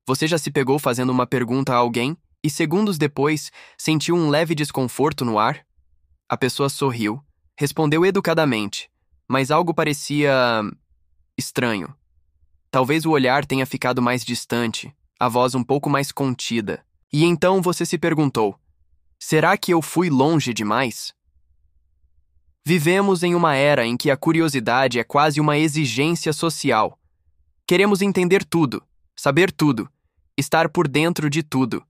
Você já se pegou fazendo uma pergunta a alguém e segundos depois sentiu um leve desconforto no ar? A pessoa sorriu, respondeu educadamente, mas algo parecia estranho. Talvez o olhar tenha ficado mais distante, a voz um pouco mais contida. E então você se perguntou: será que eu fui longe demais? Vivemos em uma era em que a curiosidade é quase uma exigência social. Queremos entender tudo, saber tudo, estar por dentro de tudo.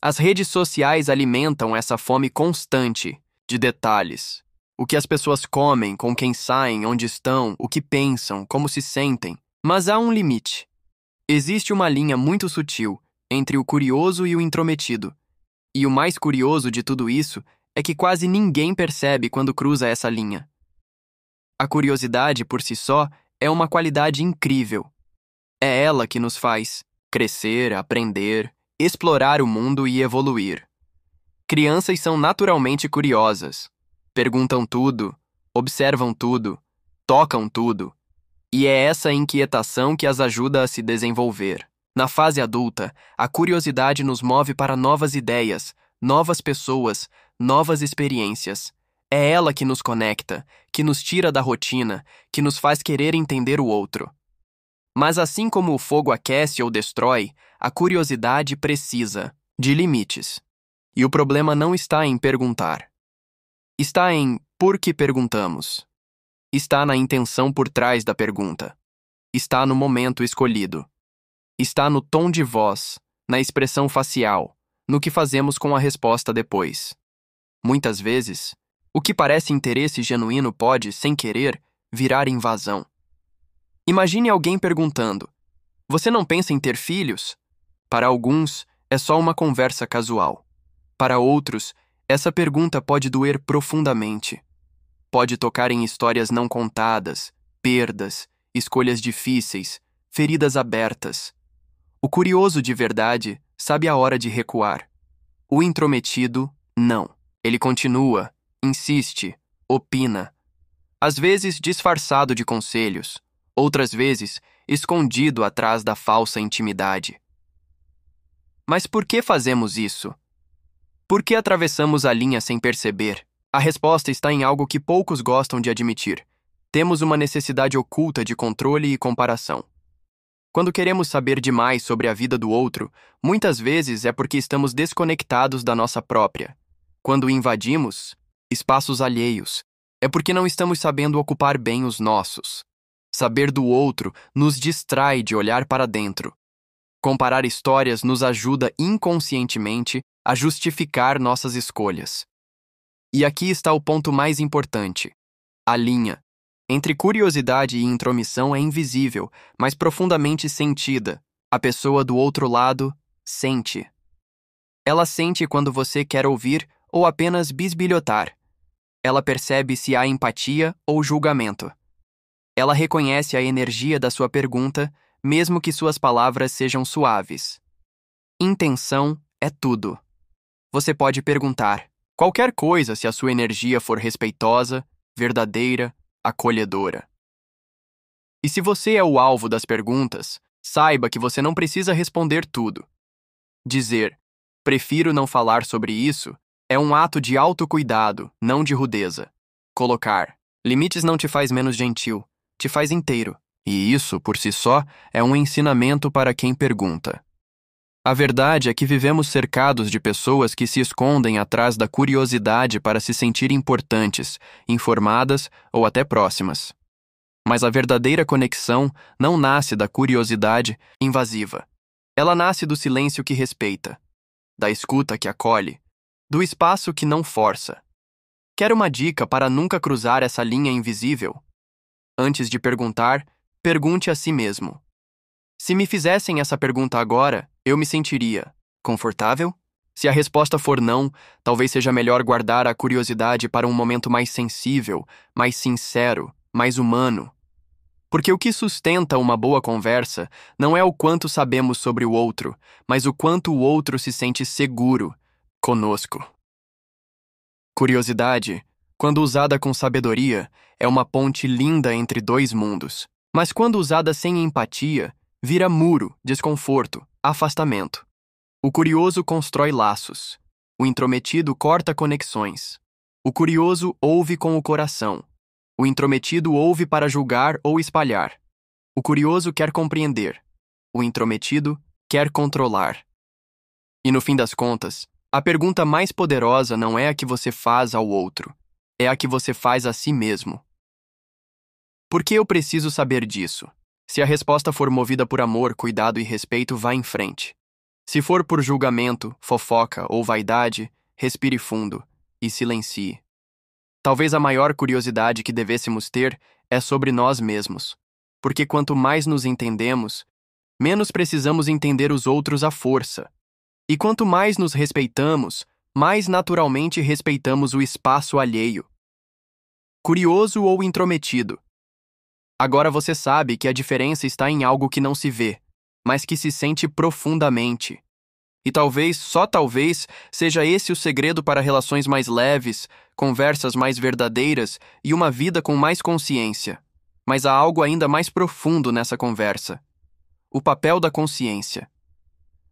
As redes sociais alimentam essa fome constante de detalhes. O que as pessoas comem, com quem saem, onde estão, o que pensam, como se sentem. Mas há um limite. Existe uma linha muito sutil entre o curioso e o intrometido. E o mais curioso de tudo isso é que quase ninguém percebe quando cruza essa linha. A curiosidade, por si só, é uma qualidade incrível. É ela que nos faz crescer, aprender, explorar o mundo e evoluir. Crianças são naturalmente curiosas. Perguntam tudo, observam tudo, tocam tudo. E é essa inquietação que as ajuda a se desenvolver. Na fase adulta, a curiosidade nos move para novas ideias, novas pessoas, novas experiências. É ela que nos conecta, que nos tira da rotina, que nos faz querer entender o outro. Mas assim como o fogo aquece ou destrói, a curiosidade precisa de limites. E o problema não está em perguntar. Está em por que perguntamos. Está na intenção por trás da pergunta. Está no momento escolhido. Está no tom de voz, na expressão facial, no que fazemos com a resposta depois. Muitas vezes, o que parece interesse genuíno pode, sem querer, virar invasão. Imagine alguém perguntando: você não pensa em ter filhos? Para alguns, é só uma conversa casual. Para outros, essa pergunta pode doer profundamente. Pode tocar em histórias não contadas, perdas, escolhas difíceis, feridas abertas. O curioso de verdade sabe a hora de recuar. O intrometido, não. Ele continua, insiste, opina. Às vezes disfarçado de conselhos, outras vezes escondido atrás da falsa intimidade. Mas por que fazemos isso? Por que atravessamos a linha sem perceber? A resposta está em algo que poucos gostam de admitir. Temos uma necessidade oculta de controle e comparação. Quando queremos saber demais sobre a vida do outro, muitas vezes é porque estamos desconectados da nossa própria. Quando invadimos espaços alheios, é porque não estamos sabendo ocupar bem os nossos. Saber do outro nos distrai de olhar para dentro. Comparar histórias nos ajuda inconscientemente a justificar nossas escolhas. E aqui está o ponto mais importante. A linha entre curiosidade e intromissão é invisível, mas profundamente sentida. A pessoa do outro lado sente. Ela sente quando você quer ouvir ou apenas bisbilhotar. Ela percebe se há empatia ou julgamento. Ela reconhece a energia da sua pergunta, mesmo que suas palavras sejam suaves. Intenção é tudo. Você pode perguntar qualquer coisa se a sua energia for respeitosa, verdadeira, acolhedora. E se você é o alvo das perguntas, saiba que você não precisa responder tudo. Dizer, prefiro não falar sobre isso, é um ato de autocuidado, não de rudeza. Colocar limites não te faz menos gentil, te faz inteiro. E isso, por si só, é um ensinamento para quem pergunta. A verdade é que vivemos cercados de pessoas que se escondem atrás da curiosidade para se sentir importantes, informadas ou até próximas. Mas a verdadeira conexão não nasce da curiosidade invasiva. Ela nasce do silêncio que respeita, da escuta que acolhe, do espaço que não força. Quer uma dica para nunca cruzar essa linha invisível? Antes de perguntar, pergunte a si mesmo: se me fizessem essa pergunta agora, eu me sentiria confortável? Se a resposta for não, talvez seja melhor guardar a curiosidade para um momento mais sensível, mais sincero, mais humano. Porque o que sustenta uma boa conversa não é o quanto sabemos sobre o outro, mas o quanto o outro se sente seguro conosco. Curiosidade, quando usada com sabedoria, é uma ponte linda entre dois mundos. Mas quando usada sem empatia, vira muro, desconforto, afastamento. O curioso constrói laços. O intrometido corta conexões. O curioso ouve com o coração. O intrometido ouve para julgar ou espalhar. O curioso quer compreender. O intrometido quer controlar. E no fim das contas, a pergunta mais poderosa não é a que você faz ao outro, é a que você faz a si mesmo. Por que eu preciso saber disso? Se a resposta for movida por amor, cuidado e respeito, vá em frente. Se for por julgamento, fofoca ou vaidade, respire fundo e silencie. Talvez a maior curiosidade que devêssemos ter é sobre nós mesmos, porque quanto mais nos entendemos, menos precisamos entender os outros à força. E quanto mais nos respeitamos, mais naturalmente respeitamos o espaço alheio. Curioso ou intrometido? Agora você sabe que a diferença está em algo que não se vê, mas que se sente profundamente. E talvez, só talvez, seja esse o segredo para relações mais leves, conversas mais verdadeiras e uma vida com mais consciência. Mas há algo ainda mais profundo nessa conversa: o papel da consciência.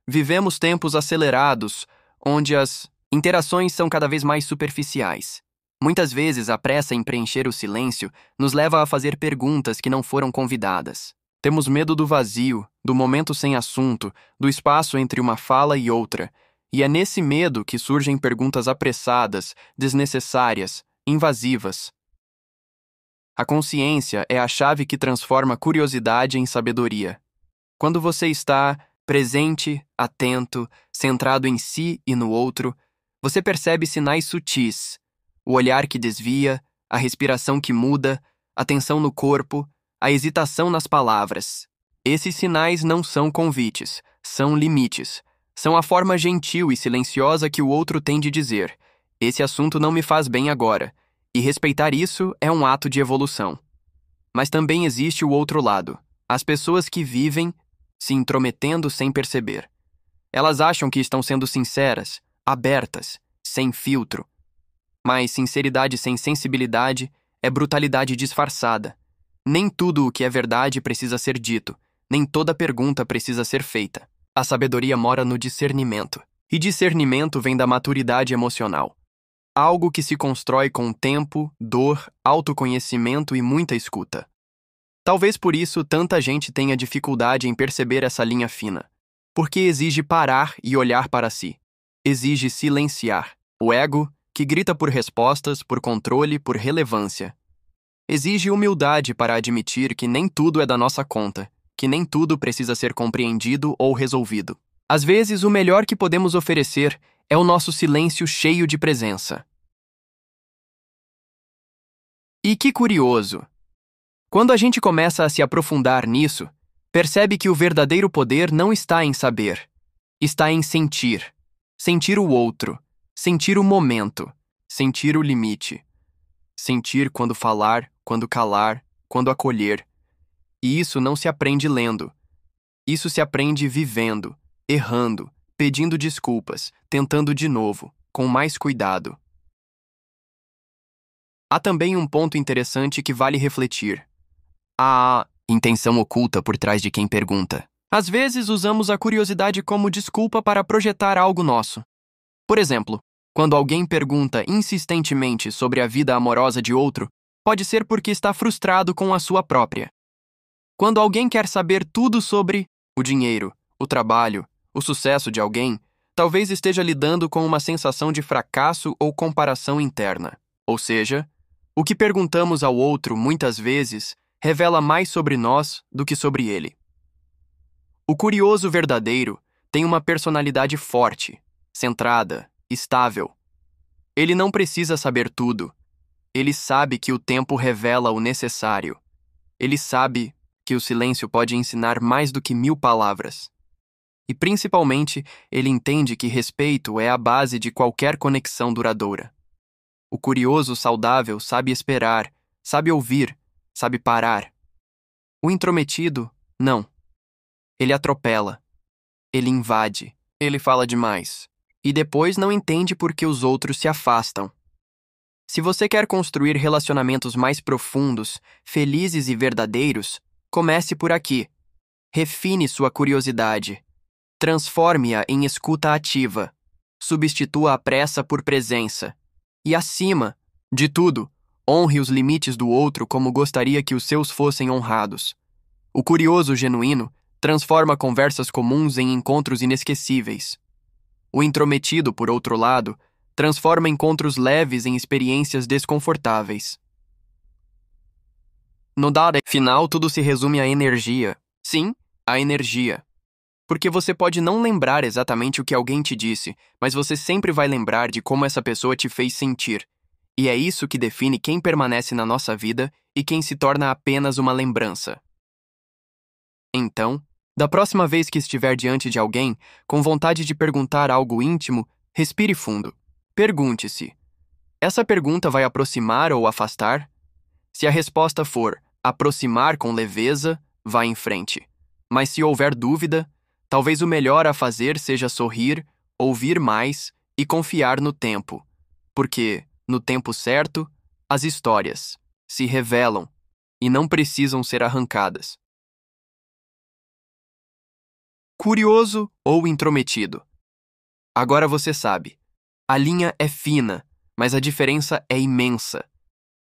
Vivemos tempos acelerados, onde as interações são cada vez mais superficiais. Muitas vezes a pressa em preencher o silêncio nos leva a fazer perguntas que não foram convidadas. Temos medo do vazio, do momento sem assunto, do espaço entre uma fala e outra, e é nesse medo que surgem perguntas apressadas, desnecessárias, invasivas. A consciência é a chave que transforma curiosidade em sabedoria. Quando você está presente, atento, centrado em si e no outro, você percebe sinais sutis: o olhar que desvia, a respiração que muda, a tensão no corpo, a hesitação nas palavras. Esses sinais não são convites, são limites. São a forma gentil e silenciosa que o outro tem de dizer: esse assunto não me faz bem agora, e respeitar isso é um ato de evolução. Mas também existe o outro lado: as pessoas que vivem se intrometendo sem perceber. Elas acham que estão sendo sinceras, abertas, sem filtro. Mas sinceridade sem sensibilidade é brutalidade disfarçada. Nem tudo o que é verdade precisa ser dito, nem toda pergunta precisa ser feita. A sabedoria mora no discernimento, e discernimento vem da maturidade emocional. Algo que se constrói com tempo, dor, autoconhecimento e muita escuta. Talvez por isso tanta gente tenha dificuldade em perceber essa linha fina, porque exige parar e olhar para si. Exige silenciar o ego, que grita por respostas, por controle, por relevância. Exige humildade para admitir que nem tudo é da nossa conta, que nem tudo precisa ser compreendido ou resolvido. Às vezes, o melhor que podemos oferecer é o nosso silêncio cheio de presença. E que curioso! Quando a gente começa a se aprofundar nisso, percebe que o verdadeiro poder não está em saber, está em sentir. Sentir o outro, sentir o momento, sentir o limite. Sentir quando falar, quando calar, quando acolher. E isso não se aprende lendo. Isso se aprende vivendo, errando, pedindo desculpas, tentando de novo, com mais cuidado. Há também um ponto interessante que vale refletir: a intenção oculta por trás de quem pergunta. Às vezes usamos a curiosidade como desculpa para projetar algo nosso. Por exemplo, quando alguém pergunta insistentemente sobre a vida amorosa de outro, pode ser porque está frustrado com a sua própria. Quando alguém quer saber tudo sobre o dinheiro, o trabalho, o sucesso de alguém, talvez esteja lidando com uma sensação de fracasso ou comparação interna. Ou seja, o que perguntamos ao outro muitas vezes revela mais sobre nós do que sobre ele. O curioso verdadeiro tem uma personalidade forte, centrada, estável. Ele não precisa saber tudo. Ele sabe que o tempo revela o necessário. Ele sabe que o silêncio pode ensinar mais do que 1000 palavras. E, principalmente, ele entende que respeito é a base de qualquer conexão duradoura. O curioso saudável sabe esperar, sabe ouvir, sabe parar. O intrometido, não. Ele atropela. Ele invade. Ele fala demais. E depois não entende por que os outros se afastam. Se você quer construir relacionamentos mais profundos, felizes e verdadeiros, comece por aqui. Refine sua curiosidade. Transforme-a em escuta ativa. Substitua a pressa por presença. E acima de tudo, honre os limites do outro como gostaria que os seus fossem honrados. O curioso genuíno transforma conversas comuns em encontros inesquecíveis. O intrometido, por outro lado, transforma encontros leves em experiências desconfortáveis. No dado final, tudo se resume à energia. Sim, à energia. Porque você pode não lembrar exatamente o que alguém te disse, mas você sempre vai lembrar de como essa pessoa te fez sentir. E é isso que define quem permanece na nossa vida e quem se torna apenas uma lembrança. Então, da próxima vez que estiver diante de alguém, com vontade de perguntar algo íntimo, respire fundo. Pergunte-se: essa pergunta vai aproximar ou afastar? Se a resposta for aproximar com leveza, vá em frente. Mas se houver dúvida, talvez o melhor a fazer seja sorrir, ouvir mais e confiar no tempo. Porque, no tempo certo, as histórias se revelam e não precisam ser arrancadas. Curioso ou intrometido? Agora você sabe. A linha é fina, mas a diferença é imensa.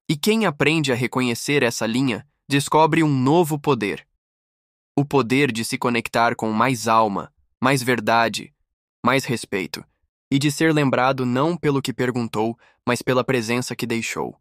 E quem aprende a reconhecer essa linha descobre um novo poder. O poder de se conectar com mais alma, mais verdade, mais respeito, e de ser lembrado não pelo que perguntou, mas pela presença que deixou.